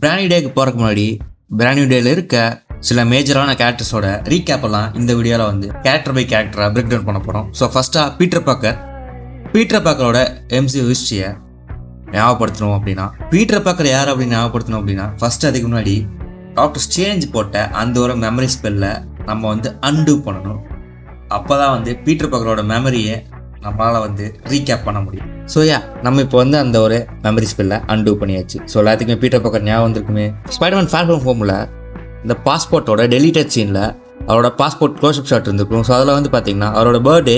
Brand new டேக்கு போகிறதுக்கு முன்னாடி brand new டேல இருக்க சில மேஜரான கேரக்டர்ஸோட ரீகேப்பெல்லாம் இந்த வீடியோவில் வந்து கேரக்டர் பை கேரக்டராக பிரேக் டவுன் பண்ண போகிறோம். ஸோ ஃபஸ்ட்டாக பீட்டர் பாக்கரோட எம்சி ஹிஸ்ட்ரியை ஞாபகப்படுத்தணும் அப்படின்னா, பீட்டர் பாக்கர் யார் அப்படின்னு ஞாபகப்படுத்தணும் அப்படின்னா, ஃபஸ்ட்டு அதுக்கு முன்னாடி டாக்டர் ஸ்ட்ரேஞ்ச் போட்ட அந்த ஒரு மெமரி ஸ்பெல்லை நம்ம வந்து அன்டூ பண்ணணும். அப்போ தான் வந்து பீட்டர் பாக்கரோட மெமரியை நம்மளால் வந்து ரீகேப் பண்ண முடியும். ஸோ நம்ம இப்போ வந்து அந்த ஒரு மெமரி ஸ்பெல்லை அன்டூ பண்ணியாச்சு. ஸோ எல்லாத்துக்குமே பீட்டர் பாக்கர் ஞாபகம் வந்திருக்குமே. ஸ்பைடர்மேன் ஃபேர் ஃப்ரம் ஹோமில் இந்த பாஸ்போர்ட்டோட டெலிட்டட் சீனில் அவரோட பாஸ்போர்ட் க்ளோஸ்அப் ஷாட் இருந்திருக்கும். ஸோ அதில் வந்து பார்த்தீங்கன்னா அவரோட பர்த்டே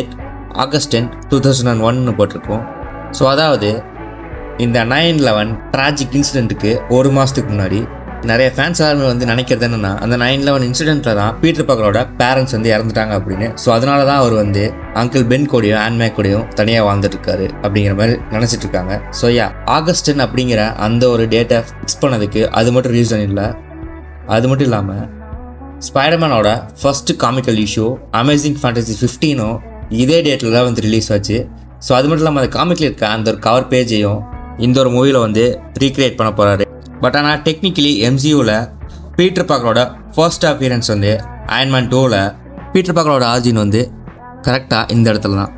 August 10, 2001 போட்டிருக்கோம். ஸோ அதாவது இந்த 9/11 ட்ராஜிக் இன்சிடென்ட்டுக்கு ஒரு மாதத்துக்கு முன்னாடி நிறைய ஃபேன்ஸ் எல்லாருமே வந்து நினைக்கிறது என்னென்னா, அந்த 9/11 இன்சிடென்ட்டில் தான் பீட்டர் பாக்கரோட பேரண்ட்ஸ் வந்து இறந்துட்டாங்க அப்படின்னு. ஸோ அதனால தான் அவர் வந்து அங்கிள் பென் கூடயும் ஆன்மே கூடயும் தனியாக வாழ்ந்துட்டு இருக்காரு அப்படிங்கிற மாதிரி நினச்சிட்டு இருக்காங்க. ஸோ August 10 அப்படிங்கிற அந்த ஒரு டேட்டை ஃபிக்ஸ் பண்ணதுக்கு அது மட்டும் ரீசன் இல்லை. அது மட்டும் இல்லாமல் ஸ்பைடர்மேனோட first comical issue Amazing Fantasy 15 இதே டேட்டில் தான் வந்து ரிலீஸ் ஆச்சு. ஸோ அது மட்டும் இல்லாமல் அந்த காமிக்கில் இருக்க அந்த ஒரு கவர் பேஜையும் இந்த ஒரு மூவியில் வந்து ரீக்ரியேட் பண்ண போகிறாரு. பட் ஆனால் டெக்னிக்கலி MCUவில் பீட்டர் பாக்கரோட ஃபர்ஸ்ட் அப்பியரன்ஸ் வந்து அயன்மேன் 2ல் பீட்டர் பாக்கரோட ஆர்ஜின் வந்து கரெக்டாக இந்த இடத்துல தான்.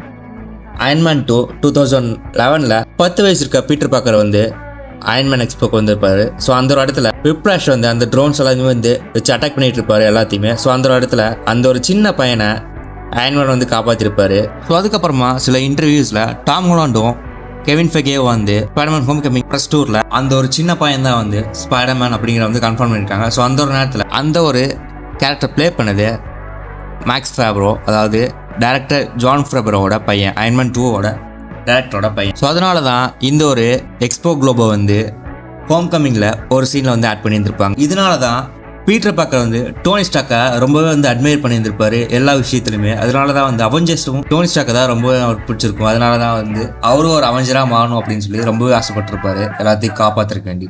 அயன்மேன் 2 2011 10 வயசு இருக்க பீட்டர் பாக்கர் வந்து அயன்மேன் எக்ஸ்போக்கு வந்திருப்பாரு. ஸோ அந்த ஒரு இடத்துல விப்ராஷ் வந்து அந்த ட்ரோன்ஸ் எல்லாத்தையுமே வந்து வச்சு அட்டாக் பண்ணிட்டு இருப்பாரு எல்லாத்தையுமே. ஸோ அந்த ஒரு இடத்துல அந்த ஒரு சின்ன பையனை அயன்மேன் வந்து காப்பாற்றிருப்பாரு. ஸோ அதுக்கப்புறமா சில இன்டர்வியூஸில் டாம் ஹாலண்டும் கெவின் ஃபெகே வந்து ஸ்பைடர்மேன் ஹோம் கமிங் ப்ரெஸ் டூரில் அந்த ஒரு சின்ன பையன் தான் வந்து ஸ்பைடர்மேன் அப்படிங்கிற வந்து கன்ஃபார்ம் பண்ணியிருக்காங்க. ஸோ அந்த ஒரு நேரத்தில் அந்த ஒரு கேரக்டர் ப்ளே பண்ணது மேக்ஸ் ஃபேப்ரோ, அதாவது டைரக்டர் ஜான் ஃபேப்ரோவோட பையன், அயன்மேன் 2வோட டேரக்டரோட பையன். ஸோ அதனால தான் இந்த ஒரு எக்ஸ்போ குளோபை வந்து ஹோம் கமிங்கில் ஒரு சீனில் வந்து ஆட் பண்ணியிருந்திருப்பாங்க. இதனால தான் பீட்டர் பாக்கர் வந்து டோனி ஸ்டாக்கை ரொம்பவே வந்து அட்மையர் பண்ணியிருந்திருப்பாரு எல்லா விஷயத்துலையுமே. அதனால தான் வந்து அவெஞ்சர்ஸும் டோனி ஸ்டாக்கை தான் ரொம்பவே அவருக்கு பிடிச்சிருக்கும். அதனால தான் வந்து அவரும் ஒரு அவெஞ்சராக மாறணும் அப்படின்னு சொல்லி ரொம்பவே ஆசைப்பட்டிருப்பாரு, எல்லாத்தையும் காப்பாற்றுறதுக்கு வேண்டி.